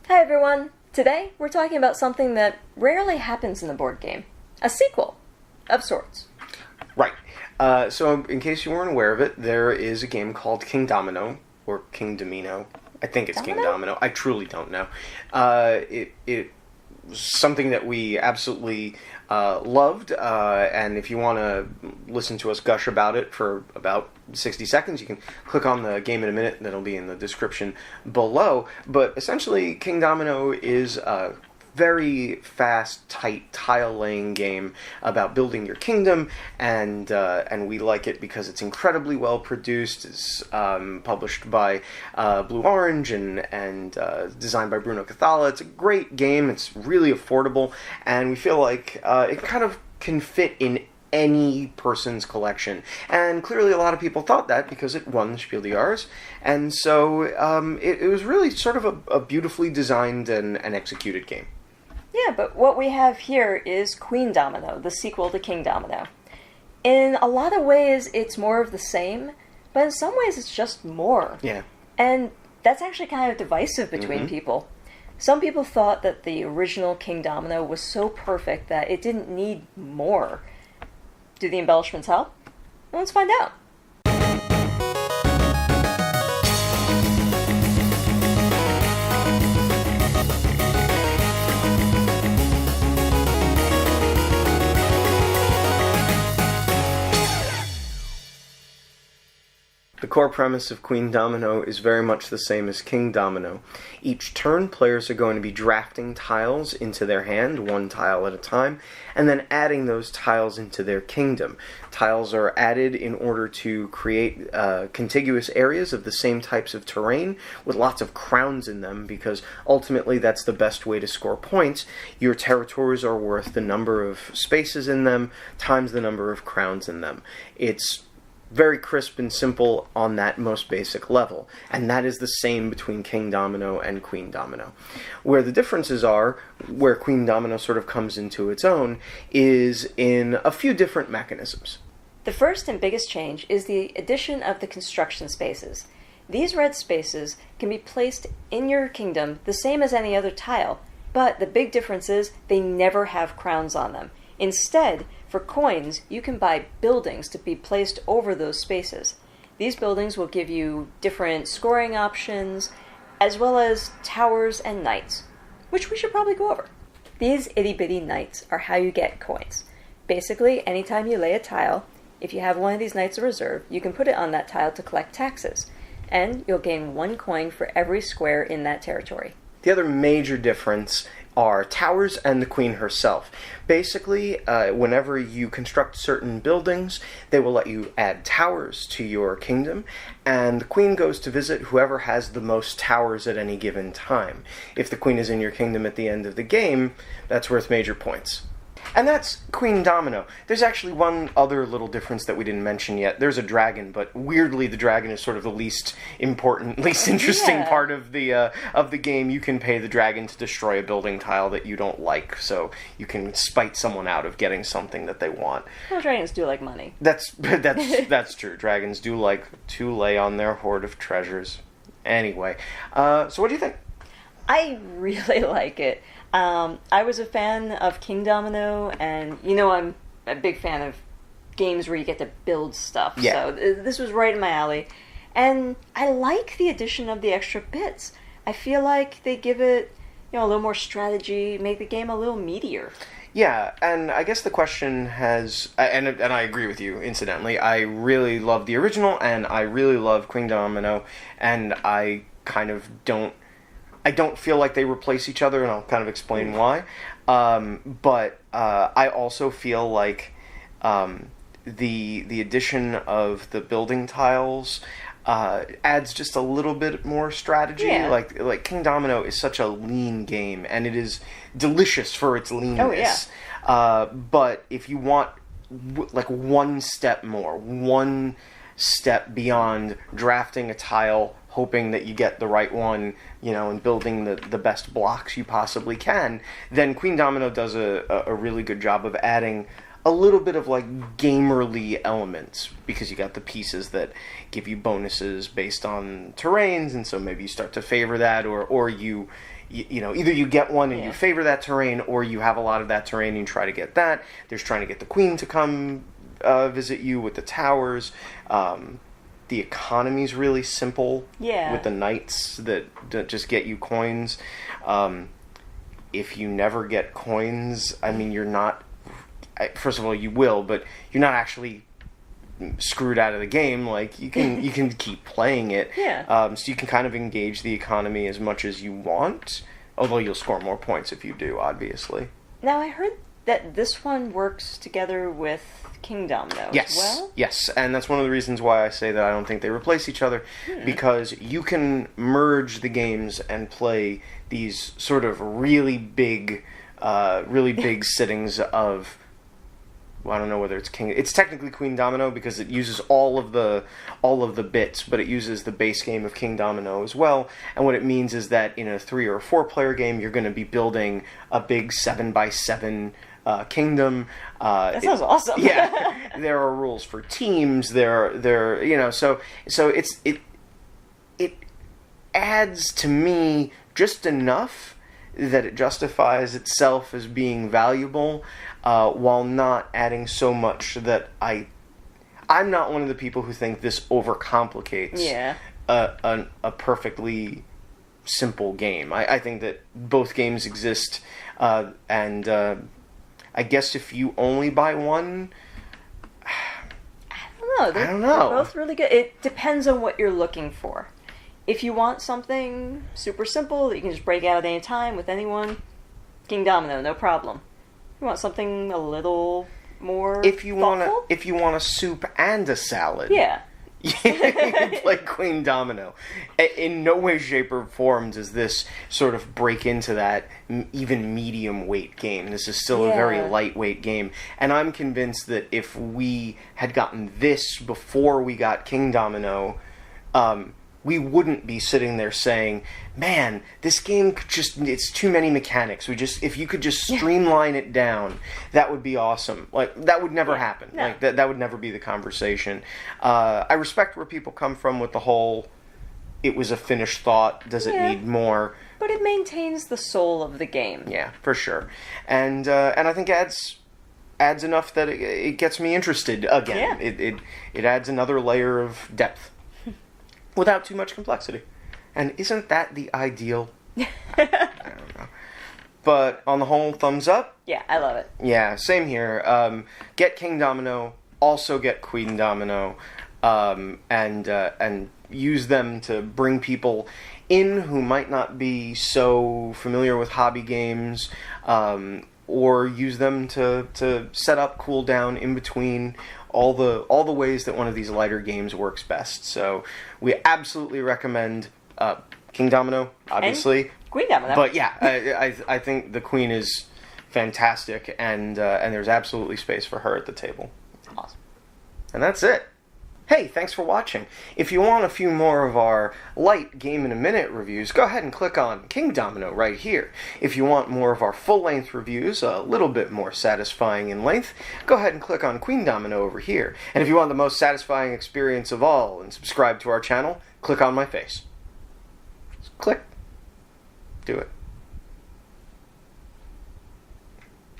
Hi everyone! Today we're talking about something that rarely happens in the board game. A sequel, of sorts. Right. So in case you weren't aware of it, there is a game called Kingdomino, or Kingdomino. I think it's Kingdomino. I truly don't know. It was something that we absolutely loved, and if you want to listen to us gush about it for about 60 seconds, you can click on the game in a minute, that'll be in the description below. But essentially, Kingdomino is a very fast, tight, tile-laying game about building your kingdom, and we like it because it's incredibly well produced. It's published by Blue Orange and designed by Bruno Cathala. It's a great game. It's really affordable, and we feel like it kind of can fit in any person's collection. And clearly a lot of people thought that because it won the Spiel des Jahres. And so it was really sort of a beautifully designed and executed game. Yeah, but what we have here is Queendomino, the sequel to Kingdomino. In a lot of ways, it's more of the same, but in some ways it's just more. Yeah. And that's actually kind of divisive between people. Some people thought that the original Kingdomino was so perfect that it didn't need more. Do the embellishments help? Well, let's find out. The core premise of Queendomino is very much the same as Kingdomino. Each turn, players are going to be drafting tiles into their hand, one tile at a time, and then adding those tiles into their kingdom. Tiles are added in order to create contiguous areas of the same types of terrain with lots of crowns in them, because ultimately that's the best way to score points. Your territories are worth the number of spaces in them times the number of crowns in them. It's very crisp and simple on that most basic level, and that is the same between Kingdomino and Queendomino. Where the differences are, where Queendomino sort of comes into its own, is in a few different mechanisms. The first and biggest change is the addition of the construction spaces. These red spaces can be placed in your kingdom the same as any other tile, but the big difference is they never have crowns on them. Instead, for coins, you can buy buildings to be placed over those spaces. These buildings will give you different scoring options, as well as towers and knights, which we should probably go over. These itty-bitty knights are how you get coins. Basically, anytime you lay a tile, if you have one of these knights in reserve, you can put it on that tile to collect taxes, and you'll gain 1 coin for every square in that territory. The other major difference are towers and the queen herself. Basically, whenever you construct certain buildings, they will let you add towers to your kingdom, and the queen goes to visit whoever has the most towers at any given time. If the queen is in your kingdom at the end of the game, that's worth major points. And that's Queendomino. There's actually one other little difference that we didn't mention yet. There's a dragon, but weirdly the dragon is sort of the least important, least interesting part of the game. You can pay the dragon to destroy a building tile that you don't like, so you can spite someone out of getting something that they want. Well, dragons do like money. That's true. Dragons do like to lay on their hoard of treasures. Anyway, so what do you think? I really like it. I was a fan of Kingdomino, and I'm a big fan of games where you get to build stuff. Yeah. So this was right in my alley. And I like the addition of the extra bits. I feel like they give it, a little more strategy, make the game a little meatier. Yeah, and I guess the question has, and I agree with you, incidentally, I really love the original, and I really love Queendomino, and I kind of don't feel like they replace each other, and I'll kind of explain why. But I also feel like the addition of the building tiles adds just a little bit more strategy. Yeah. Like Kingdomino is such a lean game, and it is delicious for its leanness. Oh, yeah. But if you want one step more, one step beyond drafting a tile, hoping that you get the right one, and building the best blocks you possibly can, then Queendomino does a really good job of adding a little bit of gamerly elements, because you got the pieces that give you bonuses based on terrains, and so maybe you start to favor that, or you either you get one and you favor that terrain, or you have a lot of that terrain and you try to get that. There's trying to get the queen to come visit you with the towers. The economy's really simple with the knights that just get you coins. If you never get coins, I mean, you're not... First of all, you will, but you're not actually screwed out of the game. Like, you can keep playing it. So you can kind of engage the economy as much as you want, although you'll score more points if you do, obviously. Now, I heard that this one works together with Kingdomino as well? Yes, and that's one of the reasons why I say that I don't think they replace each other, because you can merge the games and play these sort of really big sittings of... I don't know whether it's It's technically Queendomino because it uses all of the bits, but it uses the base game of Kingdomino as well. And what it means is that in a 3 or 4 player game, you're going to be building a big 7x7 kingdom. That sounds awesome. There are rules for teams. So it adds to me just enough that it justifies itself as being valuable, while not adding so much that I'm not one of the people who think this overcomplicates a perfectly simple game. I think that both games exist, and I guess if you only buy one... I don't know. They're both really good. It depends on what you're looking for. If you want something super simple that you can just break out at any time with anyone, Kingdomino, no problem. You want something a little more thoughtful? If you want a soup and a salad, you can play Queendomino. In no way, shape, or form does this sort of break into that even medium weight game. This is still a very lightweight game, and I'm convinced that if we had gotten this before we got Kingdomino, we wouldn't be sitting there saying, man, this game it's too many mechanics. If you could just streamline it down, that would be awesome. Like, that would never happen. No. Like, that would never be the conversation. I respect where people come from with the whole, it was a finished thought, does it need more? But it maintains the soul of the game. Yeah, for sure. And I think adds enough that it gets me interested again. Yeah. It adds another layer of depth. Without too much complexity. And isn't that the ideal? I don't know. But on the whole, thumbs up. Yeah, I love it. Yeah, same here. Get Kingdomino, also get Queendomino, and use them to bring people in who might not be so familiar with hobby games, or use them to set up, cool down in between all the ways that one of these lighter games works best. So we absolutely recommend Kingdomino, obviously. And Queendomino. But yeah, I think the Queen is fantastic, and there's absolutely space for her at the table. Awesome. And that's it. Hey, thanks for watching. If you want a few more of our light Game in a Minute reviews, go ahead and click on Kingdomino right here. If you want more of our full-length reviews, a little bit more satisfying in length, go ahead and click on Queendomino over here. And if you want the most satisfying experience of all and subscribe to our channel, click on my face. Just click. Do it.